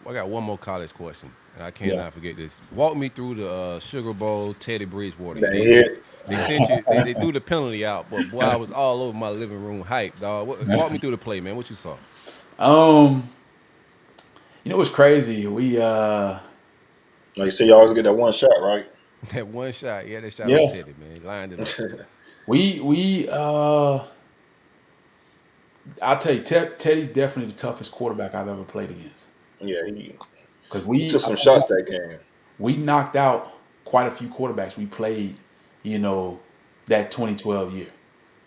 I got one more college question, and I Yeah. cannot forget this. Walk me through the Sugar Bowl, Teddy Bridgewater. They They they hit. they sent you. They threw the penalty out, but boy, I was all over my living room hype, dog. Walk me through the play, man. What you saw? Um, you know what's crazy? Like you say, you always get that one shot, right? That one shot, yeah, they shot on Yeah, Teddy, man. Lined it up. we I'll tell you, Teddy's definitely the toughest quarterback I've ever played against. Yeah, Because he took some shots that game. we knocked out quite a few quarterbacks we played, you know, that 2012 year.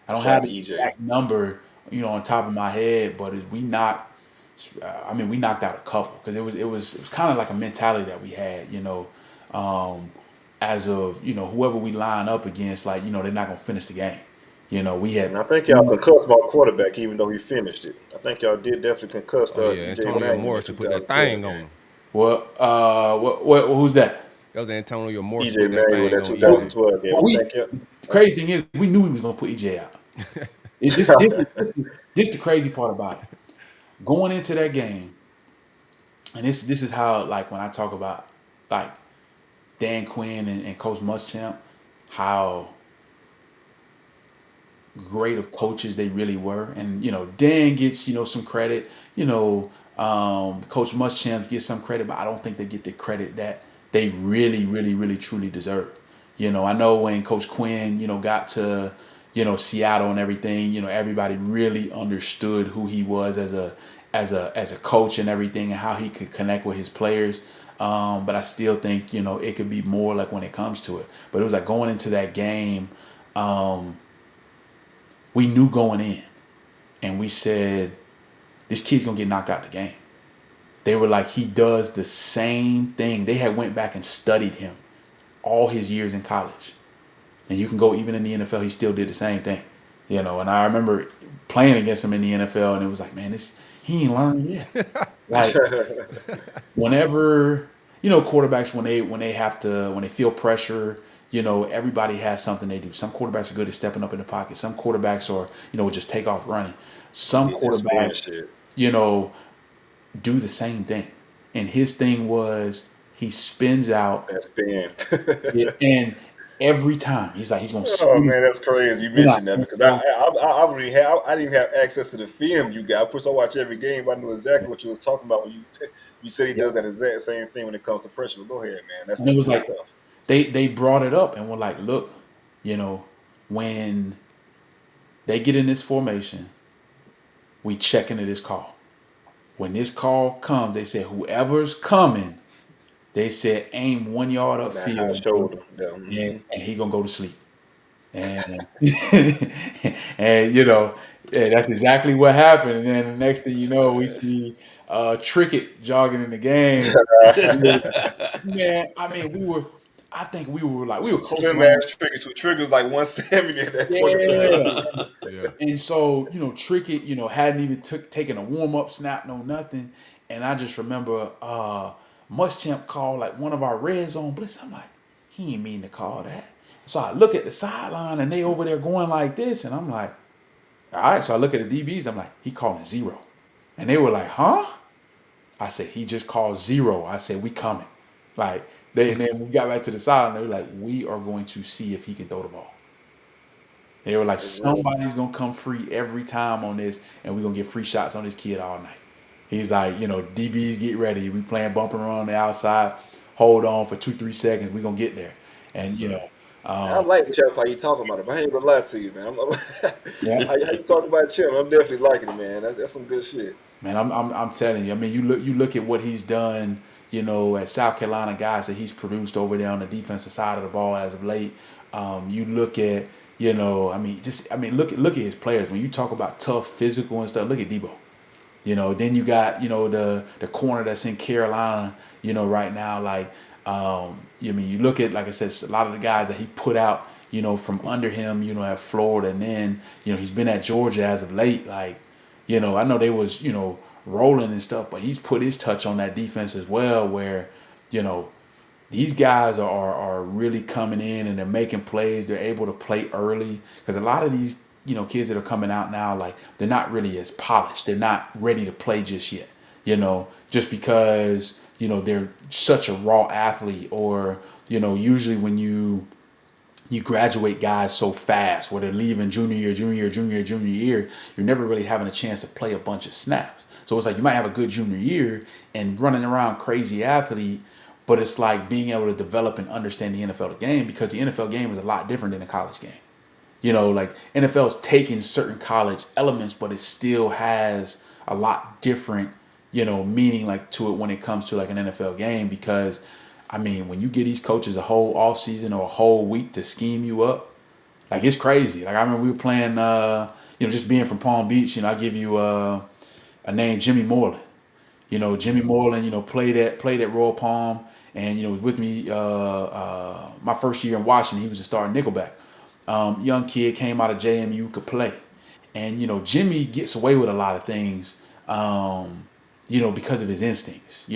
I don't Shout have out the to EJ. exact number, on top of my head, but we knocked. I mean, we knocked out a couple because it was kind of like a mentality that we had, um, as of whoever we line up against, like they're not gonna finish the game. We had. And I think y'all concussed my quarterback, even though he finished it. I think y'all did definitely concuss Oh yeah, EJ Antonio Manuel in that Morris to put that 2012 thing game. on him. Who's that? That was Antonio Morris to EJ put that Manuel in thing that on EJ. 2012 game. Well, I we think yeah. the crazy thing is we knew he was gonna put EJ out. This the crazy part about it. Going into that game, and this is how, like, when I talk about, like, Dan Quinn and Coach Muschamp, how great of coaches they really were. And Dan gets some credit. Coach Muschamp gets some credit, but I don't think they get the credit that they really, really, really, truly deserve. I know when Coach Quinn got to Seattle and everything, everybody really understood who he was as a coach and everything, and how he could connect with his players. But I still think it could be more, like, when it comes to it. But it was like going into that game. We knew going in, and we said, this kid's gonna get knocked out the game. They were like, he does the same thing. They had went back and studied him all his years in college, and you can go even in the NFL. He still did the same thing. And I remember playing against him in the NFL, and it was like, man, this he ain't learned yet. Like, whenever quarterbacks, when they feel pressure, everybody has something they do. Some quarterbacks are good at stepping up in the pocket. Some quarterbacks are would just take off running. Some Get that spin quarterbacks, shit. you know do the same thing. And his thing was, he spins out, That spin. and every time he's gonna Oh spin. man, that's crazy. You spin out, mentioned that and because so I really have I didn't even have access to the film you got. Of course, I watch every game. But I knew exactly what you was talking about when you said he yeah. does that exact same thing when it comes to pressure. But go ahead, man. That's And it that's was good like, stuff. they brought it up and were like, look, you know, when they get in this formation, we check into this call. When this call comes, they said, whoever's coming, they said, aim 1 yard Behind the upfield, shoulder. Yeah. and he gonna go to sleep. And and and that's exactly what happened. And then the next thing you know, we see Trickett jogging in the game. Man, I mean, I think we were close to Slim running. ass trigger. Two triggers like 170 at that point in Yeah. time. Yeah. And so, Trickett, hadn't even taken a warm up snap, no nothing. And I just remember Muschamp called, like, one of our red zone blitz. I'm like, he ain't mean to call that. So I look at the sideline, and they over there going like this, and I'm like, all right. So I look at the DBs. I'm like, he calling zero, and they were like, huh? I said, he just called zero. I said, we coming. Like, and then we got back to the sideline. They were like, we are going to see if he can throw the ball. They were like, somebody's gonna come free every time on this, and we're gonna get free shots on this kid all night. He's like, DBs, get ready. We playing bumper run on the outside. Hold on for 2-3 seconds. We're gonna get there. Yes, And sir. I um, like Champ how you talking about it, but I ain't gonna lie to you, man. yeah, How you talking about Champ? I'm definitely liking it, man. That's some good shit. man, I'm telling you. I mean, you look at what he's done. At South Carolina, guys that he's produced over there on the defensive side of the ball as of late. You look at, look at his players. When you talk about tough, physical and stuff, look at Debo. Then you got the corner that's in Carolina. Right now, like, you look at, like I said, a lot of the guys that he put out. From under him. At Florida, and then he's been at Georgia as of late. Like, I know they was rolling and stuff, but he's put his touch on that defense as well. Where you know these guys are really coming in, and they're making plays. They're able to play early, because a lot of these kids that are coming out now, like, they're not really as polished. They're not ready to play just yet. just because, they're such a raw athlete, or, usually when you graduate guys so fast where they're leaving junior year, you're never really having a chance to play a bunch of snaps. So it's like you might have a good junior year and running around crazy athlete, but it's like being able to develop and understand the NFL game, because the NFL game is a lot different than the college game. Like NFL is taking certain college elements, but it still has a lot different, meaning like to it when it comes to like an NFL game. Because I mean, when you get these coaches a whole off season or a whole week to scheme you up, like it's crazy. Like I remember we were playing, just being from Palm Beach, I give you a name, Jimmy Moreland. Jimmy Moreland, played at Royal Palm, and was with me my first year in Washington. He was a starting nickelback. Young kid, came out of JMU, could play, and Jimmy gets away with a lot of things, because of his instincts.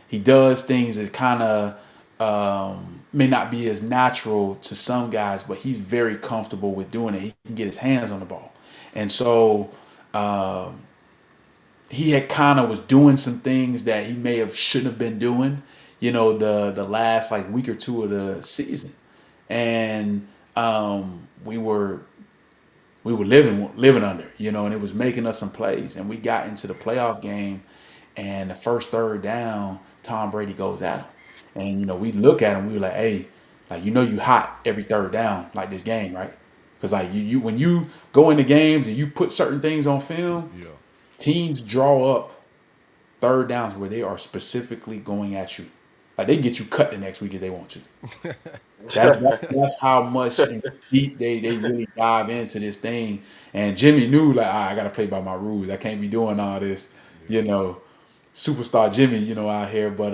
He does things that kind of may not be as natural to some guys, but he's very comfortable with doing it. He can get his hands on the ball, and so he had kind of was doing some things that he may have shouldn't have been doing, the last like week or two of the season, and we were living under, and it was making us some plays, and we got into the playoff game, and the first third down, Tom Brady goes at him, and we look at him, we were like, hey, like you hot every third down like this game, right? Because like you when you go into games and you put certain things on film, Yeah. teams draw up third downs where they are specifically going at you. Like they can get you cut the next week if they want to. That's how much deep they really dive into this thing. And Jimmy knew like, I got to play by my rules. I can't be doing all this, superstar Jimmy, out here. But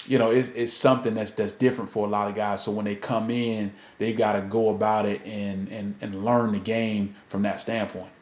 it's something that's different for a lot of guys. So when they come in, they got to go about it and learn the game from that standpoint.